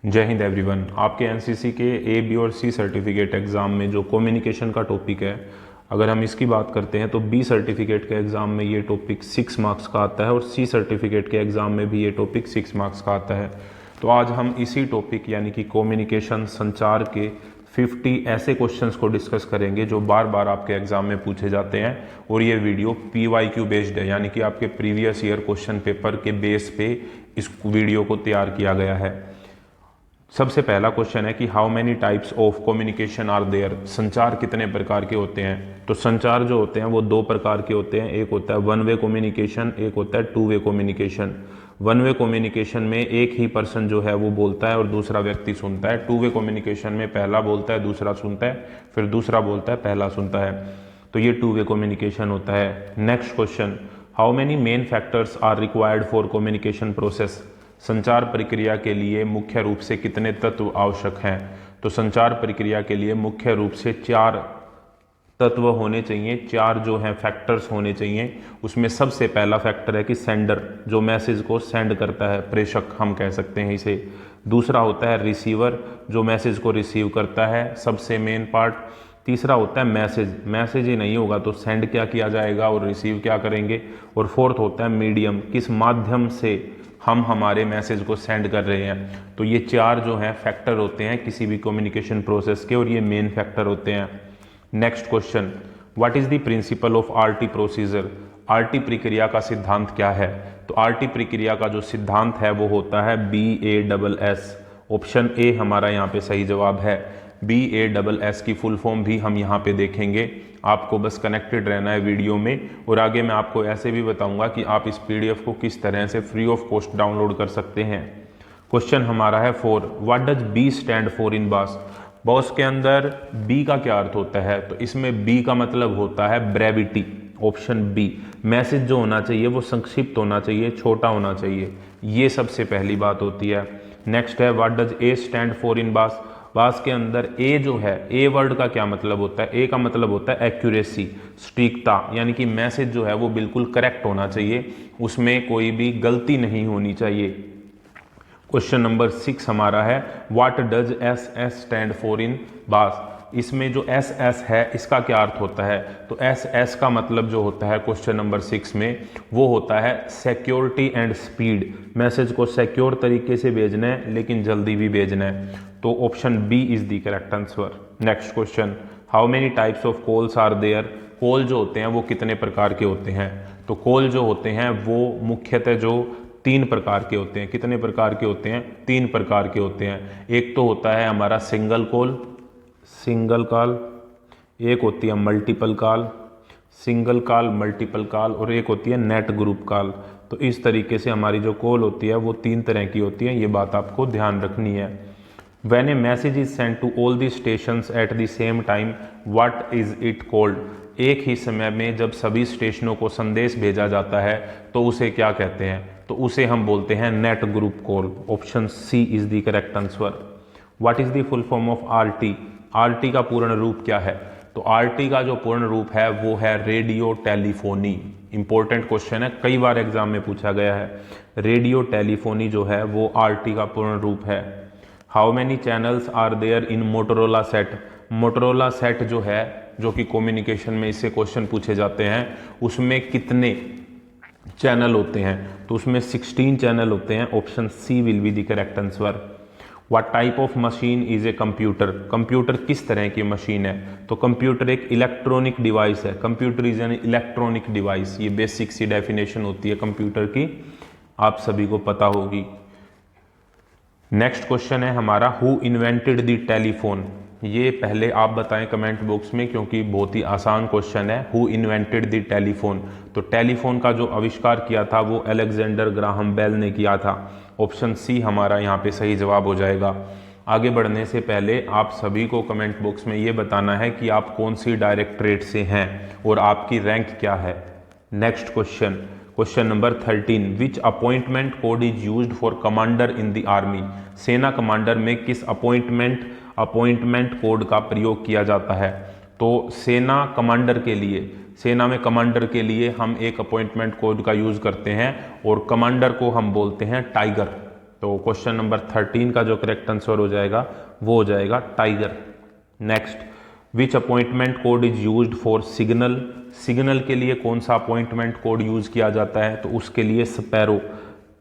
जय हिंद एवरीवन। आपके एनसीसी के ए बी और सी सर्टिफिकेट एग्ज़ाम में जो कम्युनिकेशन का टॉपिक है, अगर हम इसकी बात करते हैं तो बी सर्टिफिकेट के एग्ज़ाम में ये टॉपिक 6 मार्क्स का आता है और सी सर्टिफिकेट के एग्ज़ाम में भी ये टॉपिक 6 मार्क्स का आता है। तो आज हम इसी टॉपिक यानी कि कम्युनिकेशन संचार के 50 ऐसे क्वेश्चंस को डिस्कस करेंगे जो बार बार आपके एग्ज़ाम में पूछे जाते हैं और ये वीडियो PYQ बेस्ड है, यानी कि आपके प्रीवियस ईयर क्वेश्चन पेपर के बेस पे इस वीडियो को तैयार किया गया है। सबसे पहला क्वेश्चन है कि how many types of communication are there. संचार कितने प्रकार के होते हैं? तो संचार जो होते हैं वो दो प्रकार के होते हैं। एक होता है वन वे कम्युनिकेशन, एक होता है two way communication. One way communication में एक ही पर्सन जो है वो बोलता है और दूसरा व्यक्ति सुनता है। टू वे कम्युनिकेशन में पहला बोलता है, दूसरा सुनता है, फिर दूसरा बोलता है, पहला सुनता है। तो ये टू वे कम्युनिकेशन होता है। Next question, how many main factors are required for communication process. संचार प्रक्रिया के लिए मुख्य रूप से कितने तत्व आवश्यक हैं? तो संचार प्रक्रिया के लिए मुख्य रूप से 4 तत्व होने चाहिए, 4 जो हैं फैक्टर्स होने चाहिए। उसमें सबसे पहला फैक्टर है कि सेंडर, जो मैसेज को सेंड करता है, प्रेषक हम कह सकते हैं इसे। दूसरा होता है रिसीवर, जो मैसेज को रिसीव करता है, सबसे मेन पार्ट। तीसरा होता है मैसेज, मैसेज ही नहीं होगा तो सेंड क्या किया जाएगा और रिसीव क्या करेंगे। और फोर्थ होता है मीडियम, किस माध्यम से हम हमारे मैसेज को सेंड कर रहे हैं। तो ये 4 जो हैं फैक्टर होते हैं किसी भी कम्युनिकेशन प्रोसेस के और ये मेन फैक्टर होते हैं। Next question, what is the principle of RT procedure. RT प्रक्रिया का सिद्धांत क्या है? तो आरटी प्रक्रिया का जो सिद्धांत है वो होता है BASS। ऑप्शन ए हमारा यहाँ पे सही जवाब है। BASS की फुल फॉर्म भी हम यहाँ पे देखेंगे। आपको बस कनेक्टेड रहना है वीडियो में और आगे मैं आपको ऐसे भी बताऊंगा कि आप इस PDF को किस तरह से फ्री ऑफ कॉस्ट डाउनलोड कर सकते हैं। क्वेश्चन हमारा है 4, what does B stand for in boss. Boss के अंदर B का क्या अर्थ होता है? तो इसमें B का मतलब होता है ब्रेविटी। ऑप्शन बी, मैसेज जो होना चाहिए वो संक्षिप्त होना चाहिए, छोटा होना चाहिए। ये सबसे पहली बात होती है। नेक्स्ट है what does A stand for in boss. बास के अंदर ए जो है, ए वर्ड का क्या मतलब होता है? ए का मतलब होता है एक्यूरेसी, सटीकता, यानी कि मैसेज जो है वो बिल्कुल करेक्ट होना चाहिए, उसमें कोई भी गलती नहीं होनी चाहिए। क्वेश्चन नंबर 6 हमारा है what does SS stand for इन बास। इसमें जो SS है इसका क्या अर्थ होता है? तो SS का मतलब जो होता है क्वेश्चन नंबर 6 में वो होता है सिक्योरिटी एंड स्पीड। मैसेज को सिक्योर तरीके से भेजना है लेकिन जल्दी भी भेजना है। तो option B is the correct answer. Next question, how many types of calls are there. Call जो होते हैं वो कितने प्रकार के होते हैं? तो कॉल जो होते हैं वो मुख्यतः जो 3 प्रकार के होते हैं। कितने प्रकार के होते हैं? 3 प्रकार के होते हैं। एक तो होता है हमारा सिंगल कॉल, सिंगल कॉल। एक होती है multiple call, single call, multiple call. और एक होती है नेट ग्रुप कॉल। तो इस तरीके से हमारी जो कॉल होती है वो 3 तरह की होती है, ये बात आपको ध्यान रखनी है। When a message is sent to all the stations at the same time, what is it called? एक ही समय में जब सभी स्टेशनों को संदेश भेजा जाता है तो उसे क्या कहते हैं? तो उसे हम बोलते हैं net group call. Option C is the correct answer. What is the full form of RT। RT का पूर्ण रूप क्या है? तो RT का जो पूर्ण रूप है वो है रेडियो टेलीफोनी। इंपॉर्टेंट क्वेश्चन है, कई बार एग्जाम में पूछा गया है। रेडियो टेलीफोनी जो है वो RT का पूर्ण रूप है। How many channels are there in Motorola set. Motorola set जो है, जो कि कम्युनिकेशन में इससे क्वेश्चन पूछे जाते हैं, उसमें कितने चैनल होते हैं? तो उसमें 16 चैनल होते हैं। Option C will be the correct answer. What type of machine is a computer. Computer किस तरह की मशीन है? तो कंप्यूटर एक इलेक्ट्रॉनिक डिवाइस है। Computer is an electronic device. ये बेसिक सी डेफिनेशन होती है कंप्यूटर की, आप सभी को पता होगी। नेक्स्ट क्वेश्चन है हमारा हु इन्वेंटेड द टेलीफोन। ये पहले आप बताएं कमेंट बॉक्स में, क्योंकि बहुत ही आसान क्वेश्चन है। Who invented the telephone. तो टेलीफोन का जो आविष्कार किया था वो अलेक्जेंडर ग्राहम बेल ने किया था। ऑप्शन सी हमारा यहाँ पे सही जवाब हो जाएगा। आगे बढ़ने से पहले आप सभी को कमेंट बॉक्स में ये बताना है कि आप कौन सी डायरेक्टरेट से हैं और आपकी रैंक क्या है। Next question, question number 13, which appointment code is used for commander in the army. सेना कमांडर में किस अपॉइंटमेंट कोड का प्रयोग किया जाता है? तो सेना कमांडर के लिए, सेना में कमांडर के लिए हम एक अपॉइंटमेंट कोड का यूज करते हैं और कमांडर को हम बोलते हैं टाइगर। तो क्वेश्चन नंबर 13 का जो करेक्ट आंसर हो जाएगा वो हो जाएगा tiger. Next, which appointment code is used for signal. Signal के लिए कौन सा अपॉइंटमेंट कोड यूज किया जाता है, तो उसके लिए स्पैरो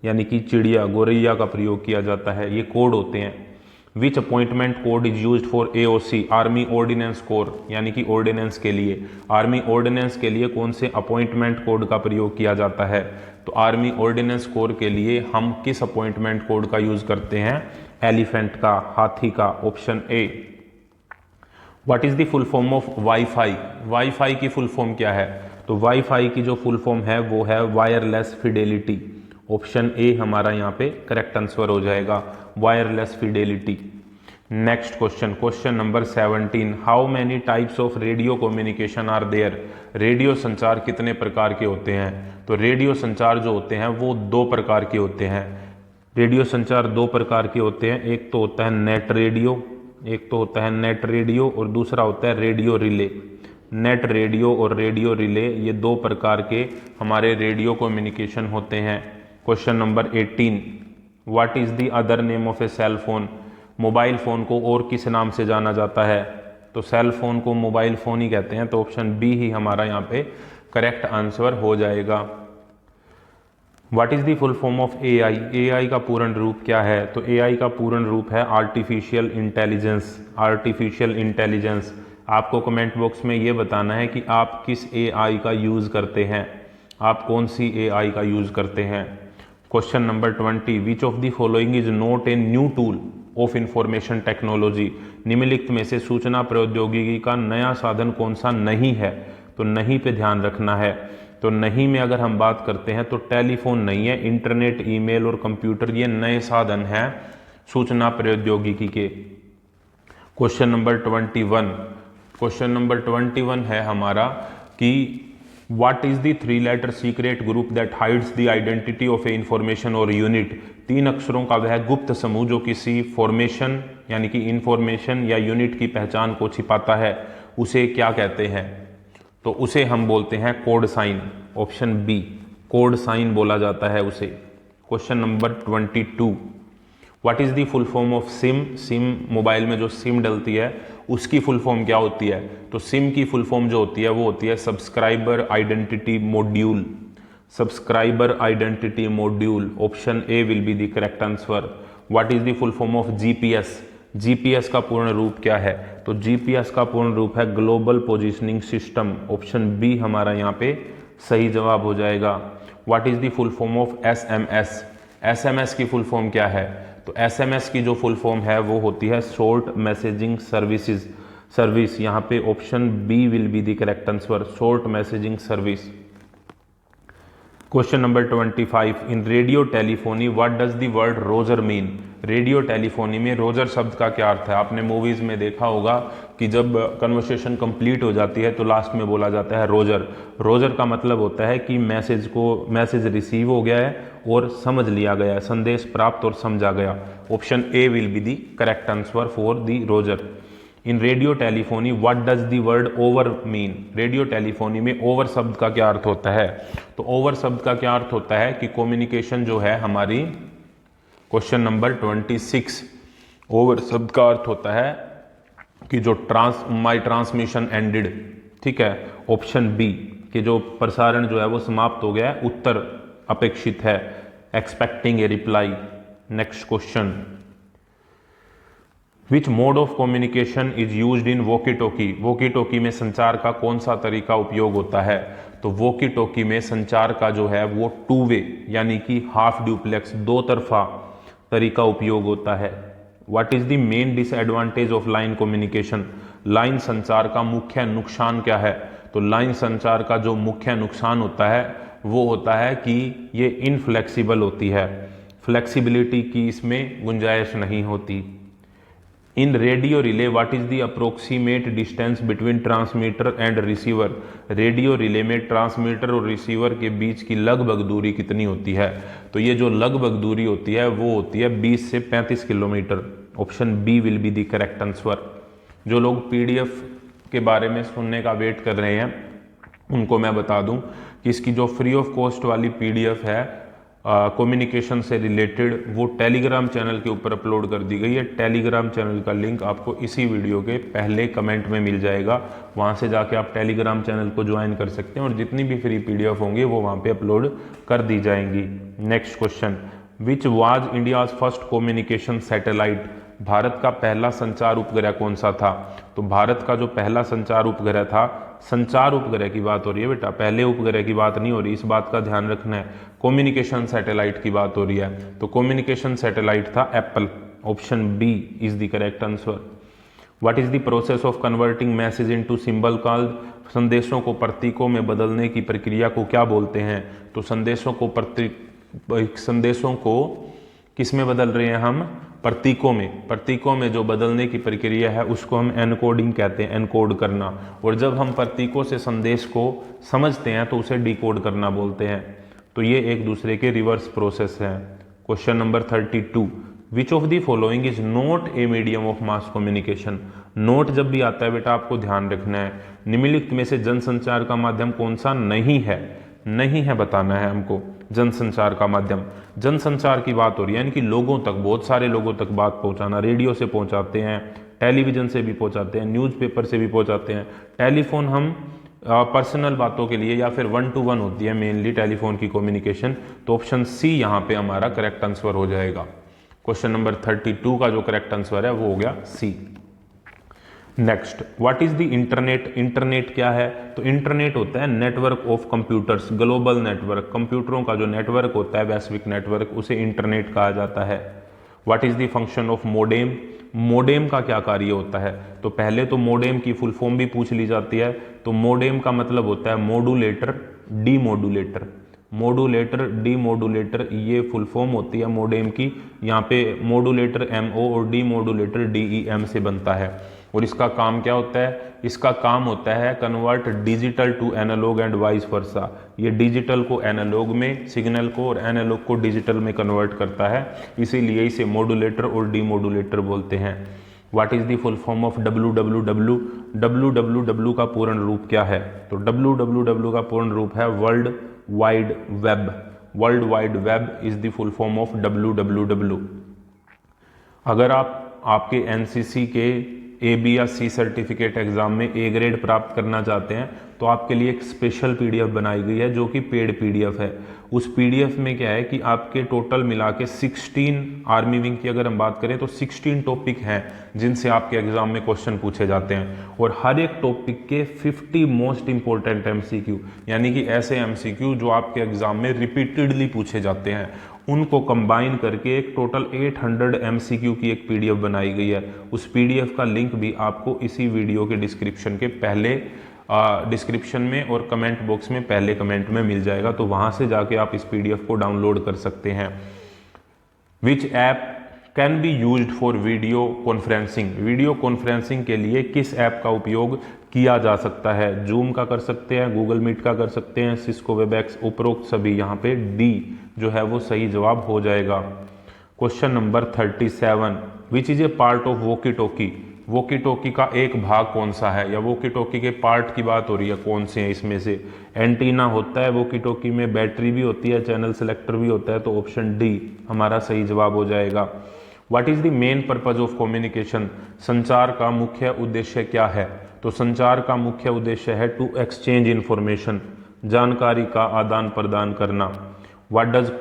यानी कि चिड़िया, गोरैया का प्रयोग किया जाता है, ये कोड होते हैं। Which appointment code is used for AOC, army ordnance corps यानी कि ऑर्डिनेंस के लिए। आर्मी ऑर्डिनेंस के लिए कौन से अपॉइंटमेंट कोड का प्रयोग किया जाता है, तो आर्मी ऑर्डिनेंस कोर के लिए हम किस अपॉइंटमेंट कोड का यूज करते हैं, एलिफेंट का, हाथी का, option A. What is the full form of wifi. Wifi की फुल फॉर्म क्या है, तो वाईफाई की जो फुल फॉर्म है वो है वायरलेस फिडेलिटी। ऑप्शन ए हमारा यहाँ पे करेक्ट आंसर हो जाएगा, wireless fidelity. Next question, question number 17, how many types of radio communication are there. Radio संचार कितने प्रकार के होते हैं, तो रेडियो संचार जो होते हैं वो 2 प्रकार के होते हैं। रेडियो संचार 2 प्रकार के होते हैं, एक तो होता है नेट रेडियो, एक तो होता है नेट रेडियो और दूसरा होता है रेडियो रिले। नेट रेडियो और रेडियो रिले ये 2 प्रकार के हमारे रेडियो कम्युनिकेशन होते हैं। Question number 18, what is the other name of a cell phone. Mobile phone को और किस नाम से जाना जाता है, तो सेल फोन को मोबाइल फ़ोन ही कहते हैं, तो ऑप्शन बी ही हमारा यहाँ पे करेक्ट आंसर हो जाएगा। What is the full form of AI. AI का पूर्ण रूप क्या है, तो एआई का पूर्ण रूप है आर्टिफिशियल इंटेलिजेंस। Artificial intelligence. आपको कमेंट बॉक्स में ये बताना है कि आप किस एआई का यूज़ करते हैं, आप कौन सी एआई का यूज़ करते हैं। Question number 20, which of the following is not a new tool of information technology. निम्नलिखित में से सूचना प्रौद्योगिकी का नया साधन कौन सा नहीं है, तो नहीं पे ध्यान रखना है। तो नहीं में अगर हम बात करते हैं तो टेलीफोन नहीं है, इंटरनेट, ईमेल और कंप्यूटर ये नए साधन हैं सूचना प्रौद्योगिकी के। क्वेश्चन नंबर 21, क्वेश्चन नंबर 21 है हमारा कि what is the 3 letter secret group that hides the identity of a information और यूनिट। 3 अक्षरों का वह गुप्त समूह जो किसी फॉर्मेशन यानी कि इंफॉर्मेशन या यूनिट की पहचान को छिपाता है, उसे क्या कहते हैं, तो उसे हम बोलते हैं code sign. Option B, code sign बोला जाता है उसे। Question number 22, what is the full form of SIM. SIM mobile में जो सिम डलती है उसकी फुल फॉर्म क्या होती है, तो सिम की फुल फॉर्म जो होती है वो होती है subscriber identity module. Subscriber identity module, option A will be the correct answer. What is the full form of GPS. GPS का पूर्ण रूप क्या है, तो जीपीएस का पूर्ण रूप है global positioning system. Option B हमारा यहाँ पे सही जवाब हो जाएगा। What is the full form of SMS. SMS की फुल फॉर्म क्या है, तो एसएमएस की जो फुल फॉर्म है वो होती है शॉर्ट मैसेजिंग सर्विसेज सर्विस। यहाँ पे option B will be the correct answer, short messaging service. Question number 25, in radio telephony what does the word roger mean. Radio telephony में रोजर शब्द का क्या अर्थ है। आपने मूवीज में देखा होगा कि जब कन्वर्सेशन कंप्लीट हो जाती है तो लास्ट में बोला जाता है रोजर। रोजर का मतलब होता है कि मैसेज रिसीव हो गया है और समझ लिया गया है, संदेश प्राप्त और समझा गया। Option A will be the correct answer for the Roger. In radio telephony what does the word over mean. Radio telephony में ओवर शब्द का क्या अर्थ होता है, तो ओवर शब्द का क्या अर्थ होता है कि कम्युनिकेशन जो है हमारी, क्वेश्चन नंबर 26, ओवर शब्द का अर्थ होता है कि जो माई ट्रांसमिशन एंडेड, ठीक है। ऑप्शन बी कि जो प्रसारण जो है वो समाप्त हो गया है, उत्तर अपेक्षित है, expecting a reply. Next question, which mode of communication is used in walkie talkie. Walkie talkie में संचार का कौन सा तरीका उपयोग होता है, तो वॉकी टॉकी में संचार का जो है वो 2 वे यानी कि हाफ ड्यूप्लेक्स, 2 तरफा तरीका उपयोग होता है। What is the main disadvantage of line communication. Line संचार का मुख्य नुकसान क्या है, तो लाइन संचार का जो मुख्य नुकसान होता है वो होता है कि ये इनफ्लेक्सिबल होती है, फ्लेक्सिबिलिटी की इसमें गुंजाइश नहीं होती। इन radio relay what is the approximate distance between transmitter and receiver. Radio relay में ट्रांसमीटर और रिसीवर के बीच की लगभग दूरी कितनी होती है, तो ये जो लगभग दूरी होती है वो होती है 20 से 35 kilometre. Option B will be the correct answer. जो लोग पीडीएफ के बारे में सुनने का वेट कर रहे हैं उनको मैं बता दूं कि इसकी जो फ्री ऑफ कॉस्ट वाली पीडीएफ है कम्युनिकेशन से रिलेटेड वो टेलीग्राम चैनल के ऊपर अपलोड कर दी गई है। टेलीग्राम चैनल का लिंक आपको इसी वीडियो के पहले कमेंट में मिल जाएगा, वहाँ से जाके आप टेलीग्राम चैनल को ज्वाइन कर सकते हैं और जितनी भी फ्री PDF होंगे वो वहाँ पे अपलोड कर दी जाएंगी। Next question, which was India's first communication satellite? Bharat का पहला संचार उपग्रह कौन सा था? तो भारत का जो पहला संचार उपग्रह था, संचार उपग्रह की बात हो रही है बेटा, पहले उपग्रह की बात नहीं हो रही, इस बात का ध्यान रखना है। कम्युनिकेशन सैटेलाइट की बात हो रही है, तो कम्युनिकेशन सैटेलाइट था Apple. Option B is the correct answer. What is the process of converting message into symbol called? संदेशों को प्रतीकों में बदलने की प्रक्रिया को क्या बोलते हैं? तो संदेशों को किस में बदल रहे हैं हम? प्रतीकों में। प्रतीकों में जो बदलने की प्रक्रिया है उसको हम एनकोडिंग कहते हैं, एनकोड करना। और जब हम प्रतीकों से संदेश को समझते हैं तो उसे डिकोड करना बोलते हैं। तो ये एक दूसरे के रिवर्स प्रोसेस है। Question number 32, which of the following is not a medium of mass communication? Note जब भी आता है बेटा आपको ध्यान रखना है, निम्नलिखित में से जनसंचार का माध्यम कौन सा नहीं है? नहीं है बताना है हमको जनसंचार का माध्यम। जनसंचार की बात हो रही है, यानी कि लोगों तक, बहुत सारे लोगों तक बात पहुंचाना। रेडियो से पहुंचाते हैं, टेलीविजन से भी पहुंचाते हैं, न्यूज़पेपर से भी पहुंचाते हैं। टेलीफोन हम पर्सनल बातों के लिए या फिर 1 to 1 होती है मेनली टेलीफोन की कम्युनिकेशन। तो ऑप्शन सी यहाँ पे हमारा करेक्ट आंसर हो जाएगा। क्वेश्चन नंबर 32 का जो करेक्ट आंसर है वो हो गया सी। Next, what is the internet? Internet क्या है? तो इंटरनेट होता है network of computers, global network. कंप्यूटरों का जो नेटवर्क होता है, वैश्विक नेटवर्क, उसे इंटरनेट कहा जाता है। What is the function of modem? Modem का क्या कार्य होता है? तो पहले तो मोडेम की फुल फॉर्म भी पूछ ली जाती है। तो मोडेम का मतलब होता है मोडुलेटर, डीमोडुलेटर। मोडुलेटर, डीमोडुलेटर, ये फुल फॉर्म होती है मोडेम की। यहाँ पे मोडुलेटर MO और डीमोडुलेटर DEM से बनता है। और इसका काम क्या होता है? इसका काम होता है convert digital to analogue and vice versa. ये डिजिटल को एनालॉग में, सिग्नल को, और एनालॉग को डिजिटल में कन्वर्ट करता है, इसीलिए इसे मोडुलेटर और डीमोडुलेटर बोलते हैं। What is the full form of WWW? WWW का पूर्ण रूप क्या है? तो WWW का पूर्ण रूप है world wide web. World wide web is the full form of WWW। अगर आपके NCC के AB या C सर्टिफिकेट एग्जाम में A ग्रेड प्राप्त करना चाहते हैं तो आपके लिए एक स्पेशल PDF बनाई गई है जो कि पेड PDF है। उस PDF में क्या है कि आपके टोटल मिला के 16, आर्मी विंग की अगर हम बात करें तो 16 टॉपिक हैं जिनसे आपके एग्जाम में क्वेश्चन पूछे जाते हैं। और हर एक टॉपिक के 50 मोस्ट इंपॉर्टेंट MCQ, यानी कि ऐसे MCQ जो आपके एग्जाम में रिपीटेडली पूछे जाते हैं, उनको कंबाइन करके एक टोटल 800 MCQ की एक PDF बनाई गई है। उस PDF का लिंक भी आपको इसी वीडियो के डिस्क्रिप्शन के पहले डिस्क्रिप्शन में और कमेंट बॉक्स में पहले कमेंट में मिल जाएगा, तो वहां से जाके आप इस PDF को डाउनलोड कर सकते हैं। विच app can be used for video conferencing? Video conferencing के लिए किस ऐप का उपयोग किया जा सकता है? जूम का कर सकते हैं, गूगल मीट का कर सकते हैं, सिस्को वेबएक्स, उपरोक्त सभी। यहाँ पे डी जो है वो सही जवाब हो जाएगा। Question number 37, which is a part of walkie talkie? Walkie talkie का एक भाग कौन सा है, या वॉकी टॉकी के पार्ट की बात हो रही है, कौन से हैं इसमें से? एंटीना होता है वॉकी टॉकी में, बैटरी भी होती है, चैनल सेलेक्टर भी होता है, तो ऑप्शन डी हमारा सही जवाब हो जाएगा। What is the main purpose of communication? संचार का मुख्य उद्देश्य क्या है? तो संचार का मुख्य उद्देश्य है टू एक्सचेंज इंफॉर्मेशन, जानकारी का आदान प्रदान करना। What does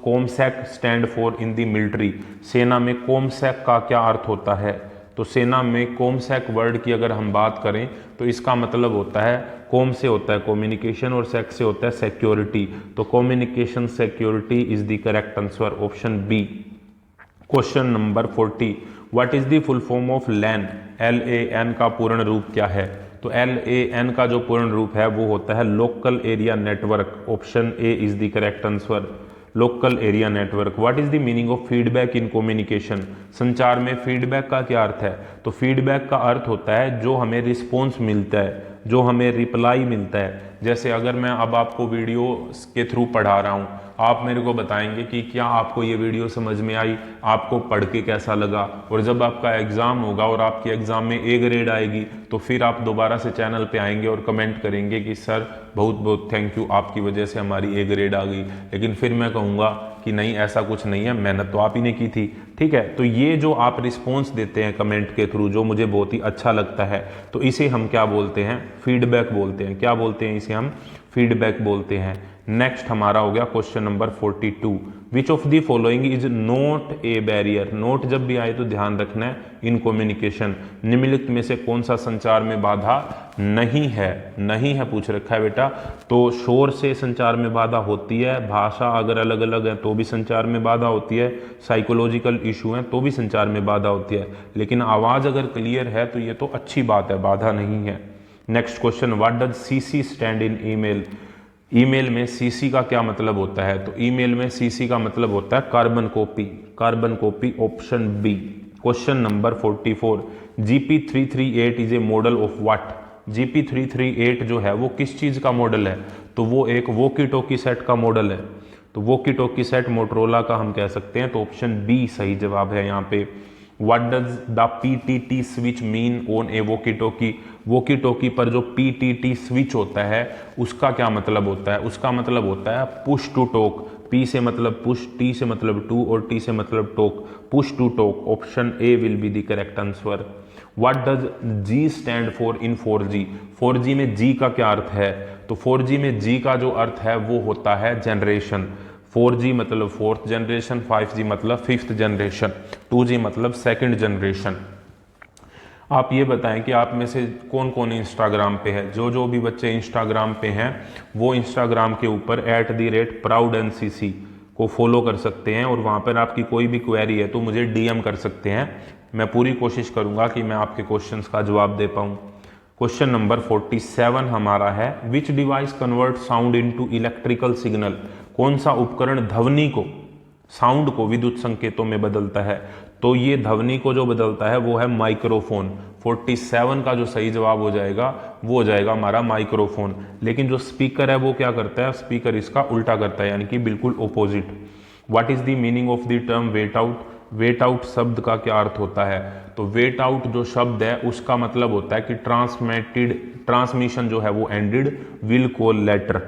COMSEC stand for in the military? सेना में कॉमसैक का क्या अर्थ होता है? तो सेना में कॉमसैक वर्ड की अगर हम बात करें तो इसका मतलब होता है, कॉम से होता है कम्युनिकेशन और सैक से होता है सिक्योरिटी, तो communication security is the correct answer, option B. Question number 40, what is the full form of LAN? LAN का पूर्ण रूप क्या है? तो LAN का जो पूर्ण रूप है वो होता है local area network, option A is the correct answer, local area network. What is the meaning of feedback in communication? संचार में फीडबैक का क्या अर्थ है? तो फीडबैक का अर्थ होता है जो हमें रिस्पॉन्स मिलता है, जो हमें रिप्लाई मिलता है। जैसे अगर मैं अब आपको वीडियो के थ्रू पढ़ा रहा हूँ, आप मेरे को बताएंगे कि क्या आपको ये वीडियो समझ में आई, आपको पढ़ के कैसा लगा, और जब आपका एग्ज़ाम होगा और आपके एग्ज़ाम में ए ग्रेड आएगी तो फिर आप दोबारा से चैनल पे आएंगे और कमेंट करेंगे कि सर बहुत बहुत थैंक यू, आपकी वजह से हमारी ए ग्रेड आ गई। लेकिन फिर मैं कहूँगा कि नहीं, ऐसा कुछ नहीं है, मेहनत तो आप ही ने की थी। ठीक है, तो ये जो आप रिस्पॉन्स देते हैं कमेंट के थ्रू, जो मुझे बहुत ही अच्छा लगता है, तो इसे हम क्या बोलते हैं, फीडबैक बोलते हैं। क्या बोलते हैं इसे हम, फीडबैक बोलते हैं। नेक्स्ट हमारा हो गया question number 42, which of the following is not a barrier. Note जब भी आए तो ध्यान रखना है इन कम्युनिकेशन, निम्नलिखित में से कौन सा संचार में बाधा नहीं है। नहीं है पूछ रखा है बेटा, तो शोर से संचार में बाधा होती है, भाषा अगर अलग अलग है तो भी संचार में बाधा होती है, साइकोलॉजिकल इशू है तो भी संचार में बाधा होती है, लेकिन आवाज़ अगर क्लियर है तो ये तो अच्छी बात है, बाधा नहीं है। Next question, what does CC stand in email. Email में सीसी का क्या मतलब होता है, तो ईमेल में सीसी का मतलब होता है carbon copy. Carbon copy, option B. Question number 44, GP338 is a model of what. GP338 जो है वो किस चीज का मॉडल है, तो वो एक वॉकी टॉकी सेट का मॉडल है। तो वॉकी टॉकी सेट मोटरोला का हम कह सकते हैं, तो ऑप्शन बी सही जवाब है यहाँ पे। What does the PTT switch mean on a walkie-talkie? Walkie-talkie पर जो PTT स्विच होता है उसका क्या मतलब होता है, उसका मतलब होता है पुश टू टॉक। P से मतलब पुश, T से मतलब टू और T से मतलब talk, push to talk. Option A will be the correct answer. What does G stand for in 4G? 4G में G का क्या अर्थ है, तो 4G में G का जो अर्थ है वो होता है जनरेशन। 4G मतलब फोर्थ जनरेशन, 5G मतलब फिफ्थ जनरेशन, 2G मतलब सेकंड जनरेशन। आप ये बताएं कि आप में से कौन कौन इंस्टाग्राम पे है। जो भी बच्चे इंस्टाग्राम पे हैं वो इंस्टाग्राम के ऊपर @ProudNCC को फॉलो कर सकते हैं, और वहाँ पर आपकी कोई भी क्वेरी है तो मुझे DM कर सकते हैं। मैं पूरी कोशिश करूँगा कि मैं आपके क्वेश्चंस का जवाब दे पाऊँ। क्वेश्चन नंबर 47 हमारा है, विच device convert sound into electrical signal. कौन सा उपकरण ध्वनि को, साउंड को विद्युत संकेतों में बदलता है, तो ये ध्वनि को जो बदलता है वो है माइक्रोफोन। 47 का जो सही जवाब हो जाएगा वो हो जाएगा हमारा माइक्रोफोन। लेकिन जो स्पीकर है वो क्या करता है, स्पीकर इसका उल्टा करता है, यानी कि बिल्कुल opposite. What is the meaning of the term wait out. Wait out शब्द का क्या अर्थ होता है, तो वेट आउट जो शब्द है उसका मतलब होता है कि ट्रांसमिशन जो है वो ended, will call later.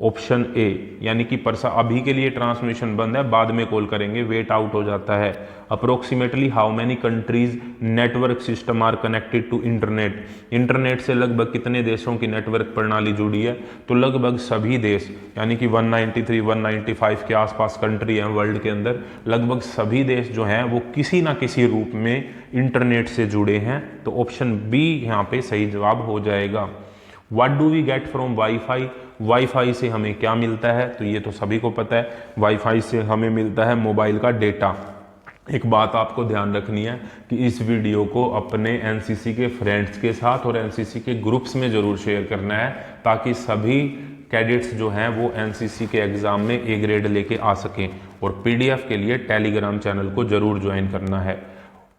Option A, यानी कि परसा अभी के लिए ट्रांसमिशन बंद है, बाद में कॉल करेंगे, वेट आउट हो जाता है। Approximately how many countries network system are connected to internet. Internet से लगभग कितने देशों की नेटवर्क प्रणाली जुड़ी है, तो लगभग सभी देश, यानी कि 193 195 के आसपास कंट्री हैं वर्ल्ड के अंदर, लगभग सभी देश जो हैं वो किसी ना किसी रूप में इंटरनेट से जुड़े हैं। तो ऑप्शन बी यहाँ पे सही जवाब हो जाएगा। What do we get from Wi-Fi. Wi-Fi से हमें क्या मिलता है, तो ये तो सभी को पता है, वाईफाई से हमें मिलता है मोबाइल का डेटा। एक बात आपको ध्यान रखनी है कि इस वीडियो को अपने एनसीसी के फ्रेंड्स के साथ और एनसीसी के ग्रुप्स में ज़रूर शेयर करना है, ताकि सभी कैडेट्स जो हैं वो एनसीसी के एग्ज़ाम में ए ग्रेड लेके आ सकें। और पीडीएफ के लिए टेलीग्राम चैनल को ज़रूर ज्वाइन करना है।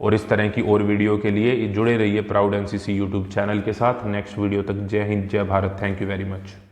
और इस तरह की और वीडियो के लिए जुड़े रहिए प्राउड एनसीसी यूट्यूब चैनल के साथ। नेक्स्ट वीडियो तक जय हिंद, जय Bharat. Thank you very much.